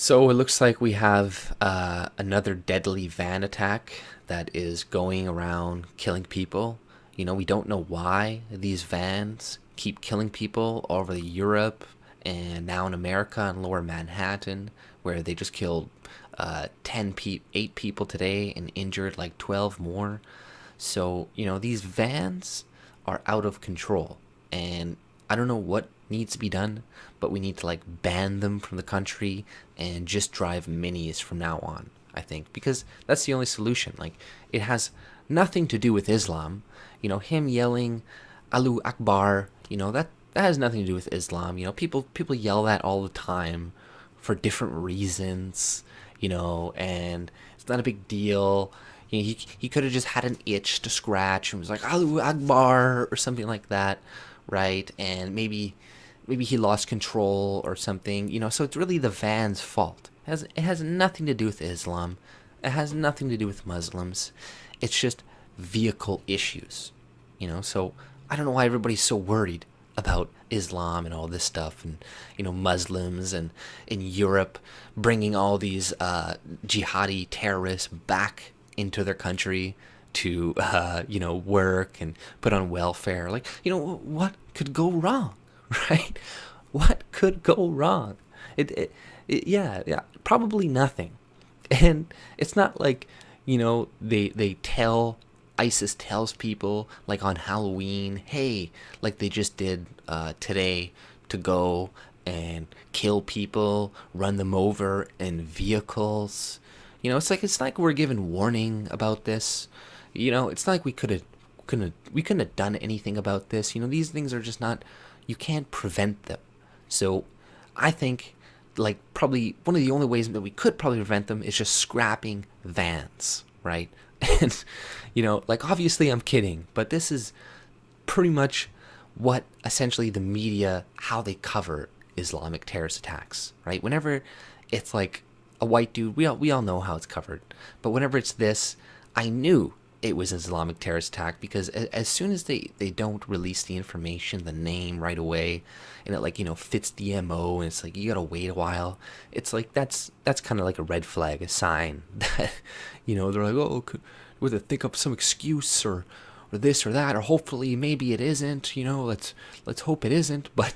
So it looks like we have another deadly van attack that is going around killing people. We don't know why these vans keep killing people all over Europe and now in America and Lower Manhattan, where they just killed 8 people today and injured like 12 more. So, these vans are out of control. And I don't know what needs to be done, but we need to like ban them from the country and just drive minis from now on, I think, because that's the only solution. Like, it has nothing to do with Islam. Him yelling Allahu Akbar, that has nothing to do with Islam. People yell that all the time for different reasons, and it's not a big deal. He could have just had an itch to scratch and was like Allahu Akbar or something like that, right? And maybe he lost control or something, so it's really the van's fault. It has nothing to do with Islam. It has nothing to do with Muslims. It's just vehicle issues, so I don't know why everybody's so worried about Islam and all this stuff, and Muslims, and in Europe bringing all these jihadi terrorists back into their country to work and put on welfare. Like, what could go wrong? Right? What could go wrong? Yeah, probably nothing. And it's not like, they tell ISIS tells people like on Halloween, hey, like they just did today, to go and kill people, run them over in vehicles. It's like we're given warning about this. It's not like we couldn't have done anything about this. These things are just not. You can't prevent them. So I think like probably one of the only ways that we could probably prevent them is just scrapping vans, right? And like, obviously I'm kidding, but this is pretty much what essentially the media, how they cover Islamic terrorist attacks, right? Whenever it's like a white dude, we all know how it's covered, but whenever it's this, I knew it was an Islamic terrorist attack, because as soon as they don't release the information, the name right away, and it like fits the MO, and it's like you gotta wait a while. It's like that's kind of like a red flag, a sign that they're like, oh, we're to think up some excuse or this or that, or hopefully maybe it isn't. Let's hope it isn't. But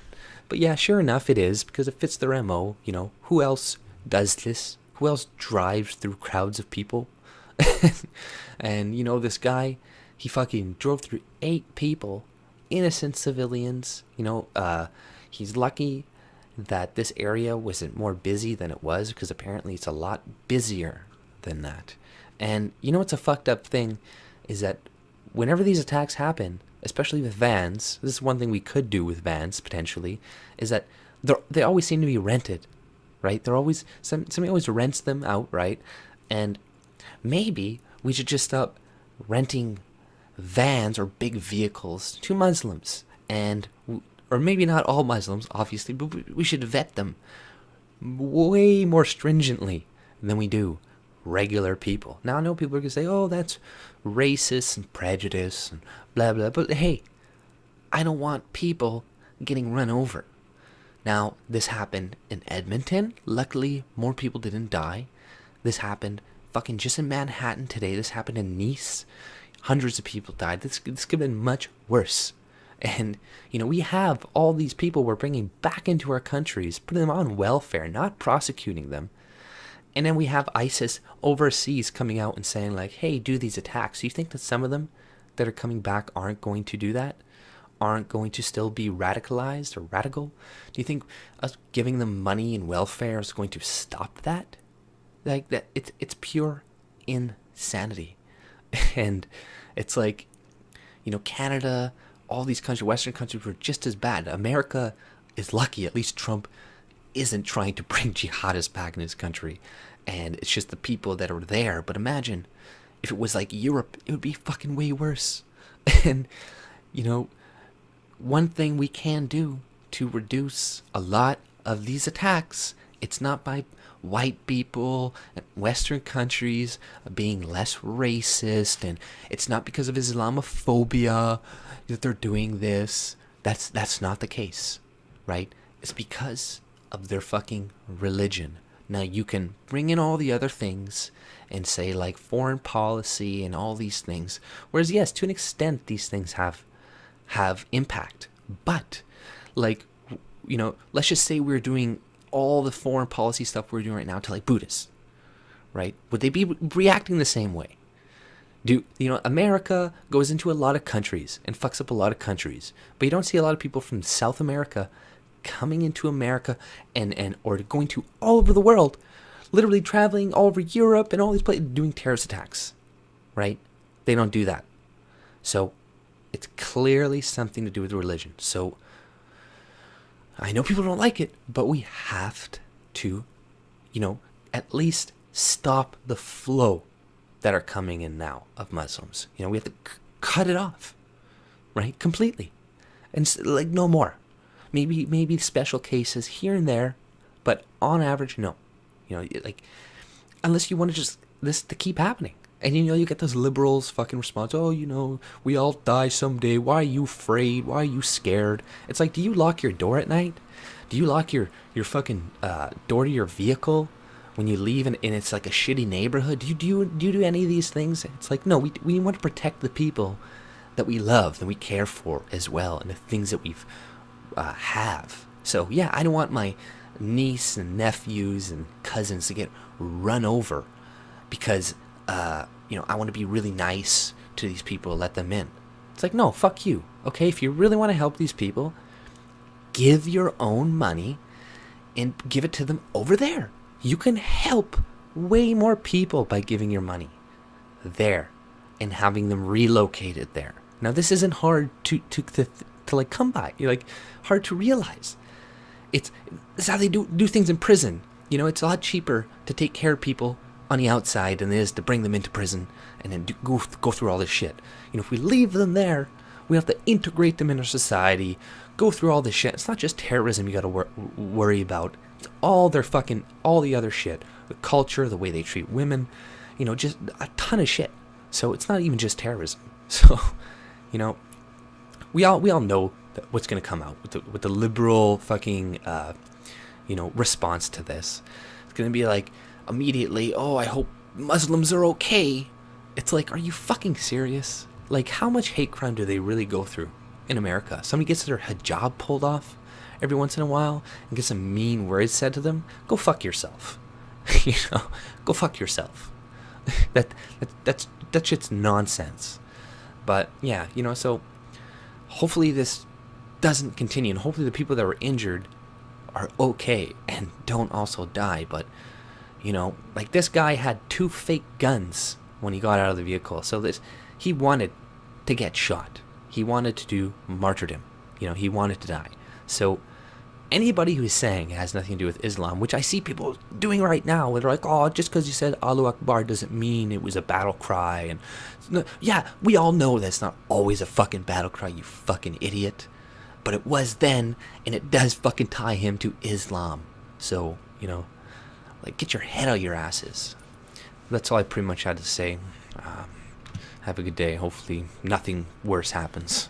yeah, sure enough, it is, because it fits their MO. Who else does this? Who else drives through crowds of people? And this guy, he fucking drove through 8 people, innocent civilians. He's lucky that this area wasn't more busy than it was, because apparently it's a lot busier than that. And what's a fucked up thing is that whenever these attacks happen, especially with vans, this is one thing we could do with vans potentially, is that they always seem to be rented, right? They're always somebody always rents them out, right? And maybe we should just stop renting vans or big vehicles to Muslims, or maybe not all Muslims, obviously, but we should vet them way more stringently than we do regular people. Now, I know people are going to say, oh, that's racist and prejudice and blah, blah, but hey, I don't want people getting run over. Now, this happened in Edmonton. Luckily, more people didn't die. This happened fucking just in Manhattan today. This happened in Nice. Hundreds of people died. This could have been much worse. And, we have all these people we're bringing back into our countries, putting them on welfare, not prosecuting them. And then we have ISIS overseas coming out and saying like, hey, do these attacks. Do you think that some of them that are coming back aren't going to do that? Aren't going to still be radicalized or radical? Do you think us giving them money and welfare is going to stop that? Like that, it's pure insanity. And it's like, Canada, all these countries, Western countries, were just as bad. America is lucky. At least Trump isn't trying to bring jihadists back in his country, and it's just the people that are there. But imagine if it was like Europe, it would be fucking way worse. And one thing we can do to reduce a lot of these attacks, it's not by white people and Western countries being less racist, and it's not because of Islamophobia that they're doing this. That's not the case, right? It's because of their fucking religion. Now you can bring in all the other things and say like foreign policy and all these things. Whereas yes, to an extent these things have impact. But like, let's just say we're doing all the foreign policy stuff we're doing right now to like Buddhists, right? Would they be reacting the same way? America goes into a lot of countries and fucks up a lot of countries, but you don't see a lot of people from South America coming into America or going to all over the world, literally traveling all over Europe and all these places doing terrorist attacks, right? They don't do that. So it's clearly something to do with religion. So I know people don't like it, but we have to, at least stop the flow that are coming in now of Muslims. We have to cut it off, right? Completely. And like no more. Maybe special cases here and there, but on average, no. Like, unless you want to just this to keep happening. And you get those liberals fucking response, oh, we all die someday. Why are you afraid? Why are you scared? It's like, do you lock your door at night? Do you lock your fucking door to your vehicle when you leave and it's like a shitty neighborhood? Do you do any of these things? It's like, no, we want to protect the people that we love, that we care for as well, and the things that we've have. So yeah, I don't want my niece and nephews and cousins to get run over because I want to be really nice to these people, let them in. It's like, no, fuck you. Okay, if you really want to help these people, give your own money and give it to them over there. You can help way more people by giving your money there and having them relocated there. Now, this isn't hard to like come by. You're like hard to realize. It's how they do things in prison. It's a lot cheaper to take care of people on the outside than it is to bring them into prison and then go through all this shit. If we leave them there, we have to integrate them into society, go through all this shit. It's not just terrorism you got to worry about. It's all the other shit, the culture, the way they treat women, just a ton of shit. So it's not even just terrorism. So, we all know that what's going to come out with the liberal fucking response to this. It's going to be like immediately, oh, I hope Muslims are okay. It's like, are you fucking serious? Like, how much hate crime do they really go through in America? Somebody gets their hijab pulled off every once in a while and gets some mean words said to them. Go fuck yourself. Go fuck yourself. that shit's nonsense. But yeah, so hopefully this doesn't continue, and hopefully the people that were injured are okay and don't also die. But like this guy had 2 fake guns when he got out of the vehicle. So he wanted to get shot. He wanted to do martyrdom. He wanted to die. So anybody who's saying it has nothing to do with Islam, which I see people doing right now, where they're like, oh, just because you said Allahu Akbar doesn't mean it was a battle cry. And yeah, we all know that's not always a fucking battle cry, you fucking idiot. But it was then, and it does fucking tie him to Islam. So, like, get your head out your asses. That's all I pretty much had to say. Have a good day. Hopefully nothing worse happens.